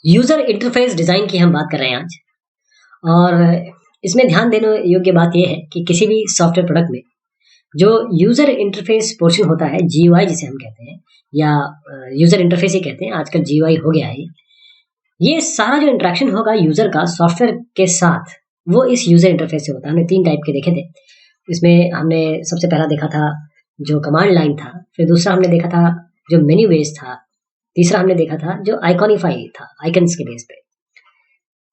User interface design की हम बात कर रहे हैं आज। और इसमें ध्यान देने योग्य बात यह है कि किसी भी सॉफ्टवेयर प्रोडक्ट में जो यूजर इंटरफेस पोर्शन होता है, जीयूआई जिसे हम कहते हैं, या यूजर इंटरफेस ही कहते हैं, आजकल जीयूआई हो गया है। ये सारा जो इंटरेक्शन होगा यूजर का सॉफ्टवेयर के साथ, वो इस यूजर इंटरफेस से होता है। हमने 3 टाइप के देखे थे। इसमें हमने सबसे पहला देखा था जो कमांड लाइन था, फिर दूसरा हमने देखा था जो मेन्यू बेस था, तीसरा हमने देखा था जो आइकॉनिफाई था, आइकन्स के बेस पे।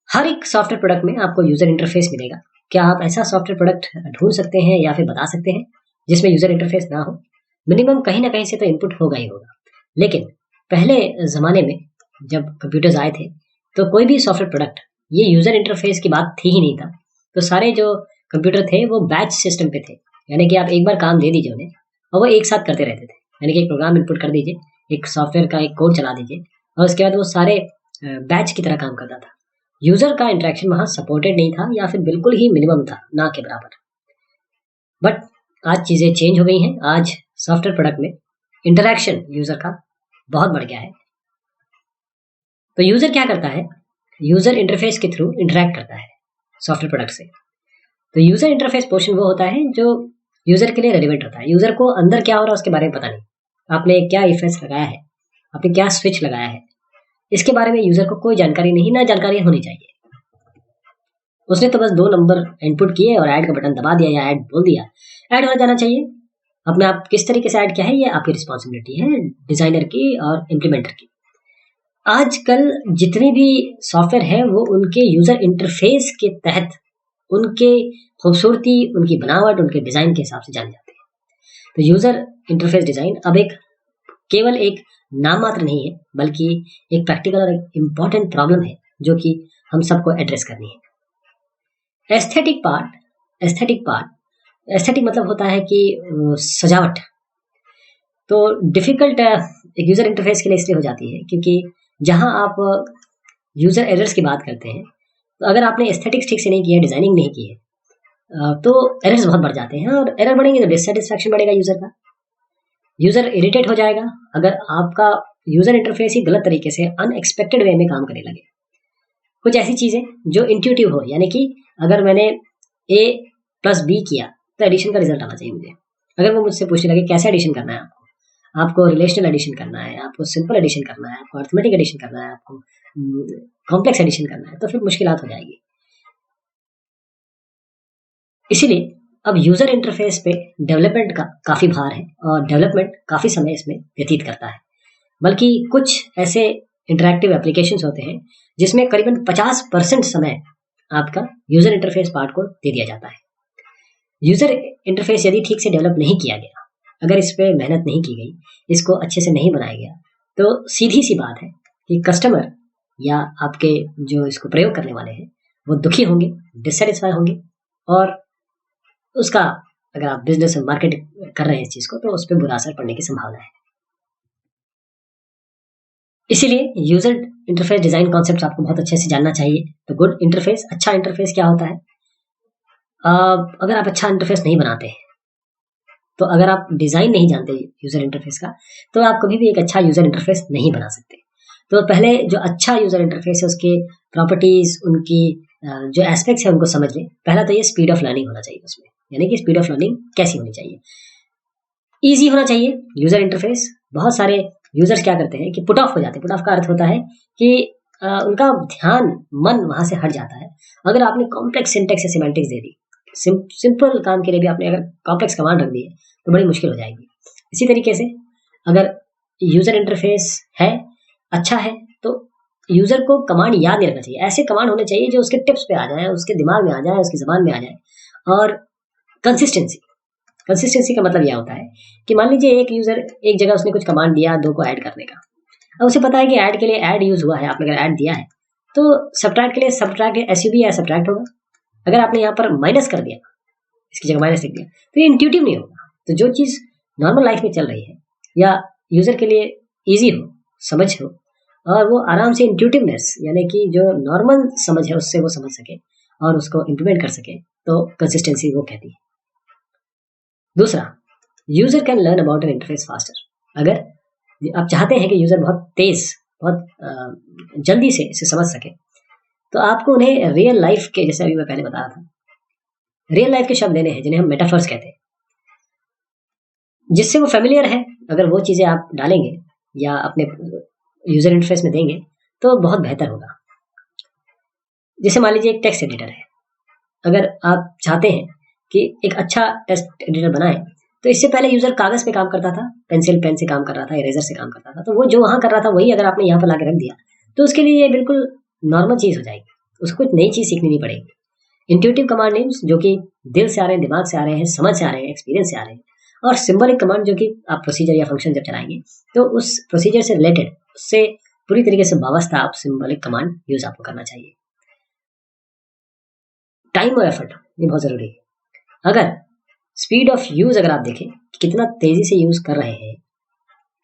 हर एक सॉफ्टवेयर प्रोडक्ट में आपको यूजर इंटरफेस मिलेगा। क्या आप ऐसा सॉफ्टवेयर प्रोडक्ट ढूंढ सकते हैं या फिर बता सकते हैं जिसमें यूजर इंटरफेस ना हो? मिनिमम कहीं ना कहीं से तो इनपुट होगा ही होगा। लेकिन पहले जमाने में जब कंप्यूटर्स आए थे तो कोई भी सॉफ्टवेयर प्रोडक्ट ये यूजर इंटरफेस की बात थी ही नहीं था। तो सारे जो कंप्यूटर थे वो बैच सिस्टम पे थे, यानी कि आप एक बार काम दे दीजिए उन्हें और वो एक साथ करते रहते थे। यानी कि एक प्रोग्राम इनपुट कर दीजिए, एक सॉफ्टवेयर का एक कोड चला दीजिए और उसके बाद वो सारे बैच की तरह काम करता था। यूजर का इंटरेक्शन वहां सपोर्टेड नहीं था या फिर बिल्कुल ही मिनिमम था, ना के बराबर। बट आज चीजें चेंज हो गई हैं। आज सॉफ्टवेयर प्रोडक्ट में इंटरेक्शन यूजर का बहुत बढ़ गया है। तो यूजर क्या करता है? यूजर इंटरफेस के थ्रू इंटरेक्ट करता है सॉफ्टवेयर प्रोडक्ट से। तो यूजर इंटरफेस पोर्शन वो होता है जो यूजर के लिए रेलिवेंट होता है। यूजर को अंदर क्या हो रहा है उसके बारे में पता नहीं, आपने क्या इफेक्ट लगाया है, आपने क्या स्विच लगाया है, इसके बारे में यूजर को कोई जानकारी नहीं, ना जानकारी होनी चाहिए। उसने तो बस 2 नंबर इनपुट किए और ऐड का बटन दबा दिया या ऐड बोल दिया, ऐड हो जाना चाहिए। अपने आप किस तरीके से ऐड किया है ये आपकी रिस्पॉन्सिबिलिटी है, डिजाइनर की और इम्प्लीमेंटर की। आजकल जितने भी सॉफ्टवेयर है वो उनके यूजर इंटरफेस के तहत, उनके खूबसूरती, उनकी बनावट, उनके डिजाइन के हिसाब से जाने जाते हैं। तो यूजर इंटरफेस डिजाइन अब एक केवल एक नाम मात्र नहीं है, बल्कि एक प्रैक्टिकल और एक इम्पॉर्टेंट प्रॉब्लम है जो कि हम सबको एड्रेस करनी है। एस्थेटिक मतलब होता है कि सजावट। तो डिफिकल्ट एक यूजर इंटरफेस के लिए इसलिए हो जाती है क्योंकि जहां आप यूजर एरर्स की बात करते हैं, तो अगर आपने एस्थेटिक्स ठीक से नहीं किया, डिजाइनिंग नहीं की है, तो एरर्स बहुत बढ़ जाते हैं। और एरर बढ़ेंगे तो डिससेटिस्फैक्शन बढ़ेगा यूजर का, यूजर इरिटेट हो जाएगा अगर आपका यूजर इंटरफेस ही गलत तरीके से अनएक्सपेक्टेड वे में काम करने लगे। कुछ ऐसी चीजें जो इंट्यूटिव हो, यानी कि अगर मैंने ए प्लस बी किया तो एडिशन का रिजल्ट आना चाहिए मुझे। अगर वो मुझसे पूछने लगे कैसे एडिशन करना है आपको रिलेशनल एडिशन करना है, आपको सिंपल एडिशन करना है, आपको अर्थमेटिक एडिशन करना है, आपको कॉम्प्लेक्स एडिशन करना है, तो फिर मुश्किलात हो जाएगी। इसीलिए अब यूजर इंटरफेस पे डेवलपमेंट का काफी भार है और डेवलपमेंट काफी समय इसमें व्यतीत करता है। बल्कि कुछ ऐसे इंटरैक्टिव एप्लीकेशंस होते हैं जिसमें करीबन 50% समय आपका यूजर इंटरफेस पार्ट को दे दिया जाता है। यूजर इंटरफेस यदि ठीक से डेवलप नहीं किया गया, अगर इस पे मेहनत नहीं की गई, इसको अच्छे से नहीं बनाया गया, तो सीधी सी बात है कि कस्टमर या आपके जो इसको प्रयोग करने वाले हैं वो दुखी होंगे, डिससेटिस्फाई होंगे, और उसका, अगर आप बिजनेस में मार्केट कर रहे हैं इस चीज को, तो उस पर बुरा असर पड़ने की संभावना है। इसीलिए यूजर इंटरफेस डिजाइन कॉन्सेप्ट आपको बहुत अच्छे से जानना चाहिए। तो गुड इंटरफेस, अच्छा इंटरफेस क्या होता है? अगर आप अच्छा इंटरफेस नहीं बनाते हैं, तो अगर आप डिजाइन नहीं जानते यूजर इंटरफेस का, तो आप कभी भी एक अच्छा यूजर इंटरफेस नहीं बना सकते। तो पहले जो अच्छा यूजर इंटरफेस है उसके प्रॉपर्टीज, उनकी जो एस्पेक्ट्स है उनको समझ लें। पहला तो ये स्पीड ऑफ लर्निंग होना चाहिए उसमें, यानी कि स्पीड ऑफ लर्निंग कैसी होनी चाहिए? ईजी होना चाहिए यूजर इंटरफेस। बहुत सारे यूजर्स क्या करते हैं कि पुट ऑफ हो जाते हैं। पुट ऑफ का अर्थ होता है कि उनका ध्यान, मन वहां से हट जाता है। अगर आपने कॉम्प्लेक्स सिंटेक्स या सिमेंटिक्स दे दी, सिंपल काम के लिए भी आपने अगर कॉम्प्लेक्स कमांड रख दी है तो बड़ी मुश्किल हो जाएगी। इसी तरीके से अगर यूजर इंटरफेस है, अच्छा है, तो यूजर को कमांड याद नहीं रखना चाहिए। ऐसे कमांड होने चाहिए जो उसके टिप्स पे आ जाए, उसके दिमाग में आ जाए, उसकी जबान में आ जाए। और कंसिस्टेंसी, कंसिस्टेंसी का मतलब यह होता है कि मान लीजिए एक यूजर एक जगह उसने कुछ कमांड दिया 2 को ऐड करने का। अब उसे पता है कि ऐड के लिए ऐड यूज हुआ है, आपने अगर ऐड दिया है, तो सब्ट्रैक्ट के लिए सब्ट्रैक्ट एसयूबी या सब्ट्रैक्ट होगा। अगर आपने यहाँ पर माइनस कर दिया, इसकी जगह माइनस लिख दिया, तो ये इंट्यूटिव नहीं होगा। तो जो चीज नॉर्मल लाइफ में चल रही है या यूजर के लिए इजी हो, समझ हो, और वो आराम से इंट्यूटिवनेस, यानी कि जो नॉर्मल समझ है उससे वो समझ सके और उसको इम्प्लीमेंट कर सके, तो कंसिस्टेंसी वो कहती है। दूसरा, user can learn about an interface faster. अगर आप चाहते हैं कि यूजर बहुत तेज बहुत जल्दी से इसे समझ सके, तो आपको उन्हें रियल लाइफ के, जैसे अभी मैं पहले बता रहा था, रियल लाइफ के शब्द देने हैं जिन्हें हम मेटाफर्स कहते हैं, जिससे वो फेमिलियर है। अगर वो चीज़ें आप डालेंगे या अपने यूजर इंटरफेस में देंगे तो बहुत बेहतर होगा। जैसे मान लीजिए एक टेक्स्ट एडिटर है, अगर आप चाहते हैं कि एक अच्छा टेक्स्ट एडिटर बनाए, तो इससे पहले यूजर कागज पे काम करता था, पेंसिल पेन से काम कर रहा था, इरेजर से काम करता था, तो वो जो वहां कर रहा था वही अगर आपने यहाँ पर लाके रख दिया तो उसके लिए ये बिल्कुल नॉर्मल चीज हो जाएगी, उसको कुछ नई चीज सीखनी नहीं पड़ेगी। इंट्यूटिव कमांड नेम्स जो कि दिल से आ रहे हैं, दिमाग से आ रहे हैं, समझ से आ रहे हैं, एक्सपीरियंस से आ रहे हैं, और सिंबलिक कमांड जो कि आप प्रोसीजर या फंक्शन जब चलाएंगे तो उस प्रोसीजर से रिलेटेड, उससे पूरी तरीके से वाबस्ता आप सिंबलिक कमांड यूज आपको करना चाहिए। टाइम और एफर्ट ये बहुत जरूरी है। अगर स्पीड ऑफ यूज अगर आप देखें कि कितना तेजी से यूज कर रहे हैं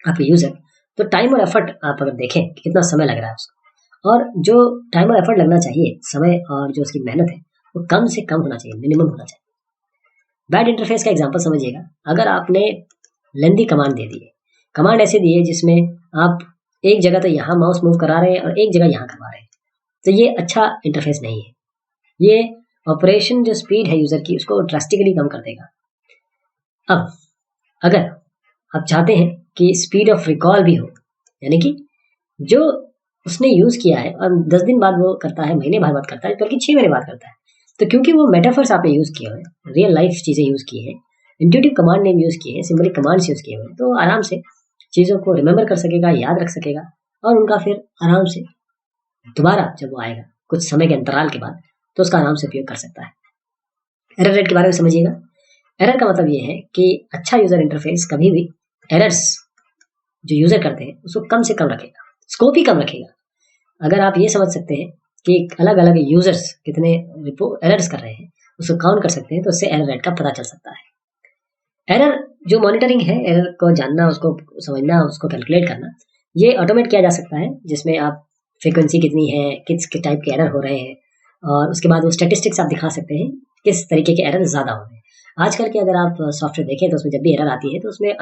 आपके यूजर, तो टाइम और एफर्ट आप अगर देखें कि कितना समय लग रहा है उसको, और जो टाइम और एफर्ट लगना चाहिए, समय और जो उसकी मेहनत है, वो कम से कम होना चाहिए, मिनिमम होना चाहिए। बैड इंटरफेस का एग्जांपल समझिएगा। अगर आपने लेंदी कमांड दे दी है, कमांड ऐसे दी है जिसमें आप एक जगह तो यहाँ माउस मूव करा रहे हैं और एक जगह यहाँ करवा रहे हैं, तो ये अच्छा इंटरफेस नहीं है। ये ऑपरेशन जो स्पीड है यूजर की, उसको ड्रास्टिकली कम कर देगा। अब अगर आप चाहते हैं कि स्पीड ऑफ रिकॉल भी हो, यानी कि जो उसने यूज किया है और 10 दिन बाद वो करता है, महीने बाद करता है, बल्कि 6 महीने बाद करता है, तो क्योंकि वो मेटाफर्स आपने यूज किए हुए, रियल लाइफ चीजें यूज की है, इंट्यूटिव कमांड नेम यूज किए हैं, सिंबलिक कमांड्स यूज किए हुए, तो आराम से चीजों को रिमेंबर कर सकेगा, याद रख सकेगा, और उनका फिर आराम से दोबारा जब वो आएगा कुछ समय के अंतराल के बाद, तो उसका आराम से उपयोग कर सकता है। एरर रेट के बारे में समझिएगा। एरर का मतलब ये है कि अच्छा यूजर इंटरफेस कभी भी एरर्स जो यूजर करते हैं उसको कम से कम रखेगा, स्कोप ही कम रखेगा। अगर आप ये समझ सकते हैं कि अलग अलग यूजर्स कितने एरर्स कर रहे हैं, उसको काउंट कर सकते हैं, तो उससे एरर रेट का पता चल सकता है। एरर जो मॉनिटरिंग है, एरर को जानना, उसको समझना, उसको कैलकुलेट करना, ये ऑटोमेट किया जा सकता है, जिसमें आप फ्रीक्वेंसी कितनी है, किस टाइप के एरर हो रहे हैं, और उसके बाद वो स्टैटिस्टिक्स आप दिखा सकते हैं किस तरीके के एरर ज्यादा हो रहे हैं। आजकल के अगर आप सॉफ्टवेयर देखें तो उसमें जब भी एरर आती है तो उसमें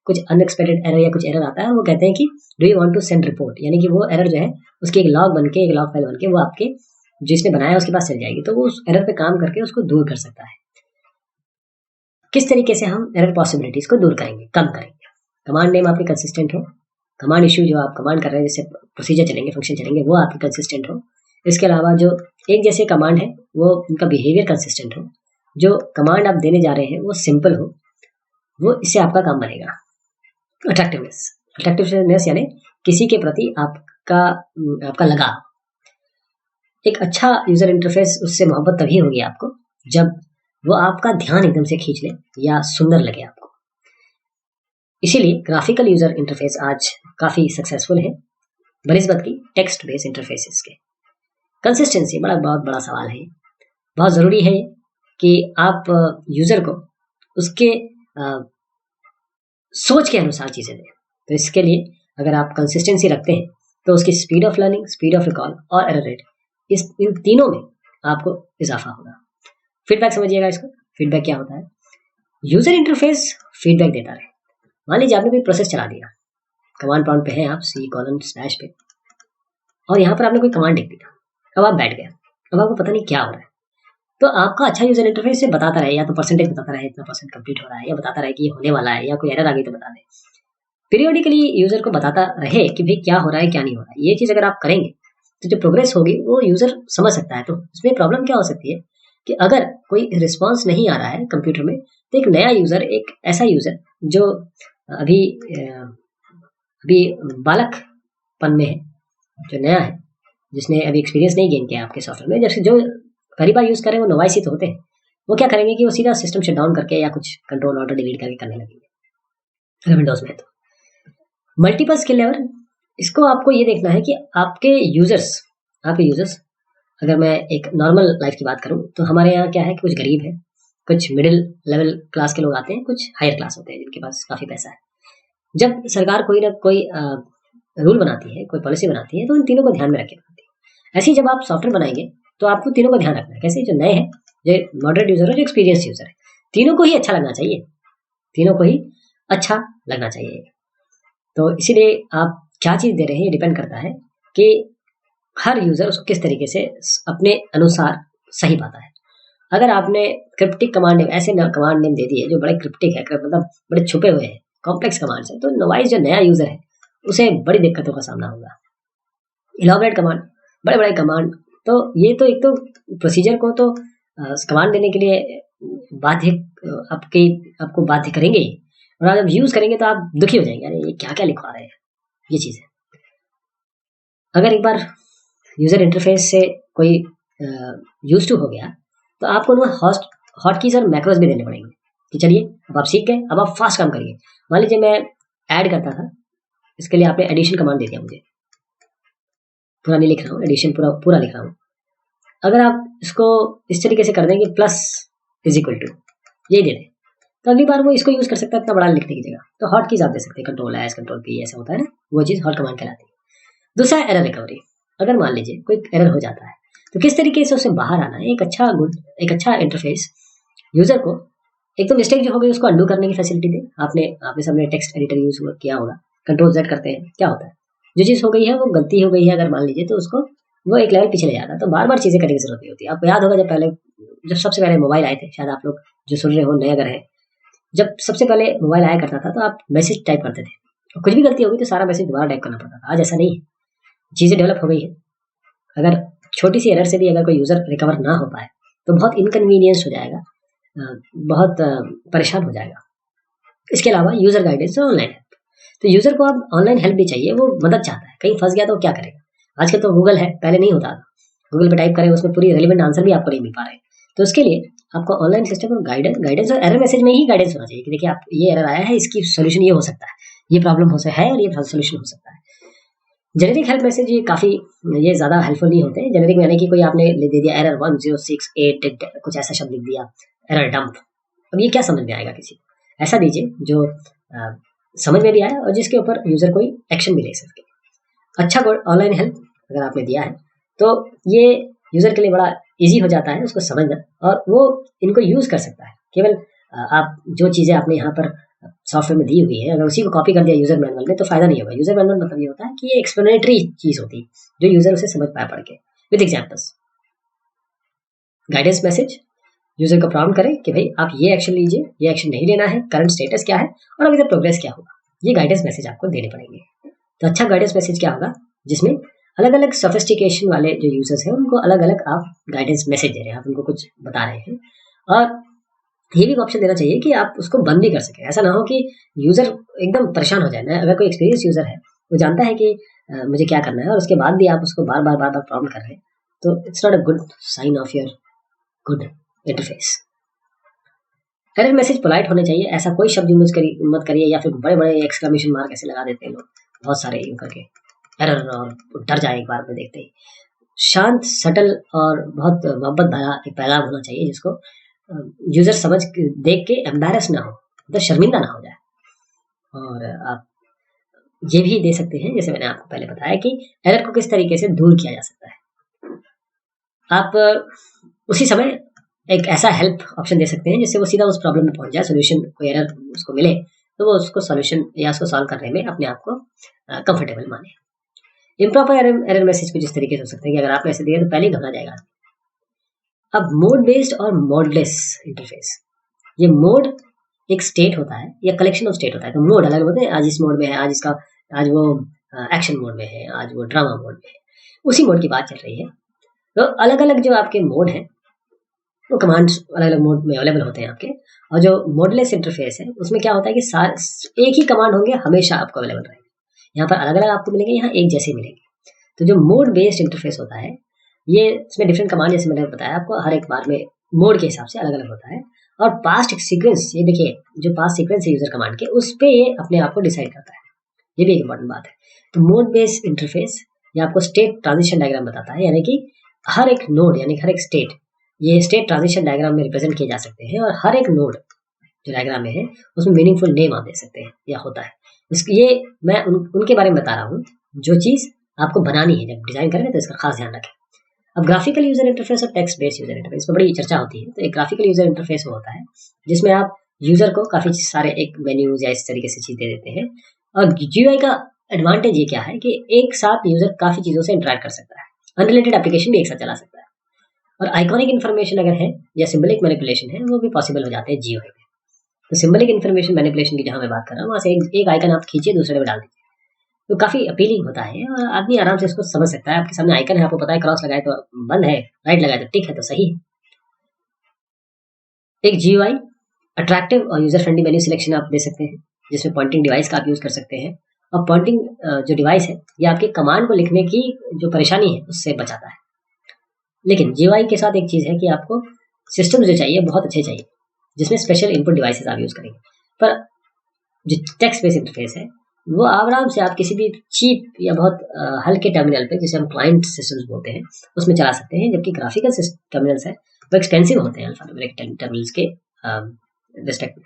कुछ अनएक्सपेक्टेड एरर या कुछ एरर आता है, और वो कहते हैं कि do you want to send report, यानी कि वो एरर जो है उसकी एक लॉग बन के, एक लॉग फाइल बन के वो आपके जिसने बनाया उसके पास चल जाएगी, तो वो उस एरर पे काम करके उसको दूर कर सकता है। किस तरीके से हम एरर पॉसिबिलिटीज को दूर करेंगे, कम करेंगे? कमांड नेम आपके कंसिस्टेंट हो, कमांड इश्यू जो आप कमांड कर रहे हैं, जैसे प्रोसीजर चलेंगे, फंक्शन चलेंगे, वो आपके कंसिस्टेंट हो। इसके अलावा जो एक जैसे कमांड है वो उनका बिहेवियर कंसिस्टेंट हो, जो कमांड आप देने जा रहे हैं वो सिंपल हो, वो इससे आपका काम बनेगा। अट्रैक्टिवनेस यानी किसी के प्रति आपका लगाव। एक अच्छा यूजर इंटरफेस, उससे मोहब्बत तभी होगी आपको जब वो आपका ध्यान एकदम से खींच ले या सुंदर लगे आपको। इसीलिए ग्राफिकल यूजर इंटरफेस आज काफी सक्सेसफुल है बनिस्बत की टेक्स्ट बेस्ड इंटरफेसेस के। कंसिस्टेंसी बहुत बड़ा सवाल है, बहुत जरूरी है कि आप यूजर को उसके सोच के अनुसार चीजें दें। तो इसके लिए अगर आप कंसिस्टेंसी रखते हैं तो उसकी speed of learning, speed of recall और एरर रेट, इन तीनों में आपको इजाफा होगा। फीडबैक समझिएगा इसको। फीडबैक क्या होता है? यूजर इंटरफेस फीडबैक देता रहे। मान लीजिए आपने कोई प्रोसेस चला दिया, कमांड प्रॉम्प्ट पे हैं आप, C:/ पे, और यहाँ पर आपने कोई कमांड लिख दिया, अब आप बैठ गए, अब आपको पता नहीं क्या हो रहा है, तो आपका अच्छा यूजर इंटरफेस से बताता रहे, या तो परसेंटेज बताता रहे, इतना परसेंट कंप्लीट हो रहा है, या बताता रहे कि ये होने वाला है, या कोई एरर आ गई तो बता दे। पीरियोडिकली यूजर को बताता रहे कि भाई क्या हो रहा है, क्या नहीं हो रहा है। ये चीज अगर आप करेंगे तो जो प्रोग्रेस होगी वो यूजर समझ सकता है। तो इसमें प्रॉब्लम क्या हो सकती है कि अगर कोई रिस्पॉन्स नहीं आ रहा है कंप्यूटर में, तो एक नया यूजर, एक ऐसा यूजर जो अभी अभी बालकपन में है, जो नया है, जिसने अभी एक्सपीरियंस नहीं गेन किया आपके सॉफ्टवेयर में, जैसे जो पहली बार यूज कर रहे हैं वो नोवाइसी तो होते हैं, वो क्या करेंगे कि वो सीधा सिस्टम शट डाउन करके या कुछ कंट्रोल ऑल्टर डिलीट करके करने लगेंगे विंडोज में। तो मल्टीपल स्किल लेवल, इसको आपको ये देखना है कि आपके यूजर्स, अगर मैं एक नॉर्मल लाइफ की बात करूं तो हमारे यहाँ क्या है कि कुछ गरीब है, कुछ मिडिल लेवल क्लास के लोग आते हैं, कुछ हायर क्लास होते हैं जिनके पास काफी पैसा है। जब सरकार कोई ना कोई रूल बनाती है, कोई पॉलिसी बनाती है, तो इन तीनों को ध्यान में रखे बनाती है। ऐसे ही जब आप सॉफ्टवेयर बनाएंगे तो आपको तीनों को ध्यान रखना है। कैसे? जो नए हैं, जो मॉडरेट यूजर है, जो एक्सपीरियंस यूजर है, तीनों को ही अच्छा लगना चाहिए, तीनों को ही अच्छा लगना चाहिए। तो इसीलिए आप क्या चीज़ दे रहे हैं ये डिपेंड करता है कि हर यूज़र उसको किस तरीके से अपने अनुसार सही पाता है। अगर आपने क्रिप्टिक कमांड नेम ऐसे कमांड नेम दे दिए जो बड़े क्रिप्टिक है, मतलब बड़े छुपे हुए हैं, कॉम्प्लेक्स कमांड्स है, तो नवाइज जो नया यूज़र है उसे बड़ी दिक्कतों का सामना होगा। इलाबरेट कमांड, बड़े बड़े कमांड, तो ये तो एक तो प्रोसीजर को तो कमांड देने के लिए बाध्य आपको बाध्य करेंगे ही, और जब यूज करेंगे तो आप दुखी हो जाएंगे, अरे ये क्या क्या लिखवा रहे हैं ये चीज़ है। अगर एक बार यूजर इंटरफेस से कोई यूज टू हो गया तो आपको ना हॉट कीज और मैक्रोज भी देने पड़ेंगे कि चलिए अब आप सीख गए, अब आप फास्ट काम करिए। मान लीजिए मैं ऐड करता था, इसके लिए आपने एडिशन कमांड दे दिया मुझे, पूरा नहीं लिख रहा हूँ, एडिशन पूरा लिख रहा हूँ। अगर आप इसको इस तरीके से कर देंगे प्लस इज इक्वल टू यही दे दें, तो अगली बार वो इसको यूज कर सकता है इतना बड़ा लिखने की जगह। तो हॉट कीज आप दे सकते हैं, कंट्रोल एस कंट्रोल पी, ऐसा होता है ना, वो चीज़ हॉट कमांड कहलाती है। दूसरा एरर रिकवरी, अगर मान लीजिए कोई एरर हो जाता है तो किस तरीके से उससे बाहर आना है। एक अच्छा इंटरफेस यूजर को एक तो मिस्टेक जो हो गई उसको अंडू करने की फैसिलिटी दे। आपने सबने टेक्स्ट एडिटर यूज किया होगा, कंट्रोल जेड करते हैं, क्या होता है जो चीज़ हो गई है वो गलती हो गई है अगर मान लीजिए, तो उसको वो एक लेवल पीछे ले जाता है, तो बार बार चीज़ें करने की जरूरत नहीं होती। आपको याद होगा जब सबसे पहले मोबाइल आए थे, शायद आप लोग जो सुन रहे हो नए अगर है, जब सबसे पहले मोबाइल आया करता था तो आप मैसेज टाइप करते थे और कुछ भी गलती होगी तो सारा मैसेज दोबारा टाइप करना पड़ता था। आज ऐसा नहीं है, चीज़ें डेवलप हो गई है। अगर छोटी सी एरर से भी अगर कोई यूज़र रिकवर ना हो पाए तो बहुत इनकन्वीनियंस हो जाएगा, बहुत परेशान हो जाएगा। इसके अलावा यूज़र गाइडेंस और ऑनलाइन हेल्प, तो यूज़र को अब ऑनलाइन हेल्प भी चाहिए, वो मदद चाहता है, कहीं फंस गया तो क्या करेगा। आजकल तो गूगल है, पहले नहीं होता था, गूगल पे टाइप करें उसमें पूरी रेलिवेंट आंसर भी आपको नहीं मिल पा रहे, तो उसके लिए आपको ऑनलाइन सिस्टम और गाइडेंस और एरर मैसेज में ही गाइडेंस होना चाहिए कि देखिए आप ये एरर आया है, इसकी सोल्यूशन ये हो सकता है, ये प्रॉब्लम हो सकता है और ये सोल्यूशन हो सकता है। जेनेरिक हेल्प मैसेज ये ज़्यादा हेल्पफुल नहीं होते। जेनेरिक यानी कि कोई आपने दे दिया एरर 1068 कुछ ऐसा शब्द लिख दिया, एरर डंप, अब ये क्या समझ में आएगा किसी को। ऐसा दीजिए जो समझ में भी आए और जिसके ऊपर यूज़र कोई एक्शन भी ले सके। अच्छा ऑनलाइन हेल्प अगर आपने दिया है तो ये यूज़र के लिए बड़ा इजी हो जाता है उसको समझना, और वो इनको यूज़ कर सकता है। केवल आप जो चीज़ें आपने यहाँ पर सॉफ्टवेयर में दी हुई है अगर उसी को कॉपी कर दिया यूज़र मैनुअल में तो फ़ायदा नहीं होगा। यूज़र मैनुअल मतलब ये होता है कि ये एक्सप्लेनेटरी चीज़ होती है जो यूज़र उसे समझ पाया पढ़ के, with examples. Guidance message user को प्रॉम्प्ट करें कि भाई आप ये एक्शन लीजिए, ये एक्शन नहीं लेना है, करंट स्टेटस क्या है और अभी तक प्रोग्रेस क्या होगा, ये गाइडेंस मैसेज आपको देने पड़ेंगे। तो अच्छा गाइडेंस मैसेज क्या होगा जिसमें अलग अलग सोफिस्टिकेशन वाले जो यूजर्स हैं उनको अलग अलग आप गाइडेंस मैसेज दे रहे हैं, आप उनको कुछ बता रहे हैं, और ये भी ऑप्शन देना चाहिए कि आप उसको बंद भी कर सकें। ऐसा ना हो कि यूजर एकदम परेशान हो जाए ना। अगर कोई एक्सपीरियंस यूजर है वो जानता है कि मुझे क्या करना है और उसके बाद भी आप उसको बार बार प्रॉम्प्ट कर रहे हैं तो it's not a good sign of your good interface. Error message polite होने चाहिए, ऐसा कोई शब्द यूज मत करिए या फिर बड़े बड़े एक्सक्लेमेशन मार्क ऐसे लगा देते हैं लोग बहुत सारे यूं करके, एरर और डर जाए एक बार में देखते ही। शांत सटल और बहुत मोहब्बत भरा एक पैगाम होना चाहिए जिसको यूजर समझ देख के एम्बैरस ना हो, मतलब शर्मिंदा ना हो जाए। और आप ये भी दे सकते हैं जैसे मैंने आपको पहले बताया कि एरर को किस तरीके से दूर किया जा सकता है। आप उसी समय एक ऐसा हेल्प ऑप्शन दे सकते हैं जिससे वो सीधा उस प्रॉब्लम में पहुंच जाए, सोल्यूशन कोई एरर उसको मिले तो वो उसको सोल्यूशन या उसको सॉल्व करने में अपने आप को कंफर्टेबल माने। इम्प्रॉपर एरर मैसेज कुछ इस तरीके से हो सकते हैं कि अगर आपने ऐसे दिया तो पहले ही घबरा जाएगा। अब मोड बेस्ड और मोडलेस इंटरफेस, ये मोड एक स्टेट होता है या कलेक्शन ऑफ स्टेट होता है, तो मोड अलग होते हैं, आज इस मोड में है, आज वो एक्शन मोड में है, आज वो ड्रामा मोड में है, उसी मोड की बात चल रही है। तो अलग अलग जो आपके मोड हैं वो कमांड्स अलग अलग मोड में अवेलेबल होते हैं आपके, और जो मोडलेस इंटरफेस है उसमें क्या होता है कि एक ही कमांड होंगे हमेशा आपको अवेलेबल रहेंगे, यहाँ पर अलग अलग आपको मिलेंगे, यहाँ एक जैसे मिलेंगे। तो जो मोड बेस्ड इंटरफेस होता है ये इसमें डिफरेंट कमांड जैसे मैंने बताया आपको हर एक बार में मोड के हिसाब से अलग अलग होता है, और पास्ट सीक्वेंस, ये देखिए जो पास्ट सीक्वेंस है यूजर कमांड के उस पर ये अपने आप को डिसाइड करता है, ये भी एक इंपॉर्टेंट बात है। तो मोड बेस्ड इंटरफेस ये आपको स्टेट ट्रांजिशन डायग्राम बताता है, यानी कि हर एक नोड यानी हर एक स्टेट ये स्टेट ट्रांजिशन डायग्राम में रिप्रेजेंट किए जा सकते हैं, और हर एक नोड जो डायग्राम में है उसमें मीनिंगफुल नेम आप दे सकते हैं या होता है। ये मैं उनके बारे में बता रहा हूँ जो चीज़ आपको बनानी है, जब डिजाइन करेंगे तो इसका खास ध्यान रखें। अब ग्राफिकल यूजर इंटरफेस और टेक्स्ट बेस्ड यूजर इंटरफेस पर बड़ी चर्चा होती है। तो एक ग्राफिकल यूजर इंटरफेस होता है जिसमें आप यूजर को काफी सारे एक मेन्यूज या इस तरीके से चीज दे देते हैं, और जीयूआई का एडवांटेज ये क्या है कि एक साथ यूजर काफी चीजों से इंटरेक्ट कर सकता है, अनरिलेटेड एप्लीकेशन भी एक साथ चला सकता है, और आइकॉनिक इन्फॉर्मेशन अगर है या सिंबलिक मैनिपुलेशन है वो भी पॉसिबल हो जाते हैं जीयूआई में। तो सिंबलिक इन्फॉर्मेशन मैनिपुलेशन की जहां मैं बात कर रहा हूँ, वहां से एक आइकन आप खींचिए दूसरे में डाल दीजिए, तो काफी अपीलिंग होता है और आदमी आराम से इसको समझ सकता है। आपके सामने आइकन है, आपको पता है क्रॉस लगाए तो बंद है, राइट लगाए तो टिक है, तो सही है। एक जीयूआई अट्रैक्टिव और यूजर फ्रेंडली मेन्यू सिलेक्शन आप दे सकते हैं, जिसमें पॉइंटिंग डिवाइस का आप यूज कर सकते हैं, और पॉइंटिंग जो डिवाइस है ये आपके कमांड को लिखने की जो परेशानी है उससे बचाता है। लेकिन जीयूआई के साथ एक चीज है कि आपको सिस्टम जो चाहिए बहुत अच्छे चाहिए, जिसमें स्पेशल इनपुट डिवाइसेस आप यूज करेंगे। पर जो टेक्स्ट बेस्ड इंटरफेस है वो आराम से आप किसी भी चीप या बहुत हल्के टर्मिनल पे, जिसे हम क्लाइंट सिस्टम्स बोलते हैं, उसमें चला सकते हैं, जबकि ग्राफिकल टर्मिनल्स है वो एक्सपेंसिव होते हैं अल्फान्यूमेरिक टर्मिनल्स के रिस्पेक्ट में।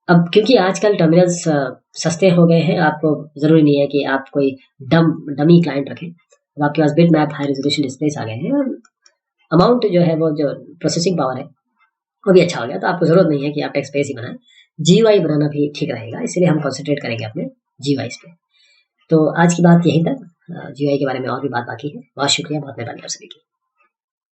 अब क्योंकि आजकल टर्मिनल्स सस्ते हो गए हैं, आपको जरूरी नहीं है कि आप कोई डमी क्लाइंट रखें। अब आपके पास bit map high resolution displays आ गए हैं, और अमाउंट जो है वो जो प्रोसेसिंग पावर है वो भी अच्छा हो गया, तो आपको जरूरत नहीं है कि आप टेक्स्ट बेस ही बनाएं। जीयूआई बनाना भी ठीक रहेगा, इसलिए हम कॉन्सेंट्रेट करेंगे अपने जीयूआई पे। तो आज की बात यहीं तक। जीयूआई के बारे में और भी बात बाकी है। बहुत शुक्रिया, बहुत मेहरबानी आप सभी की।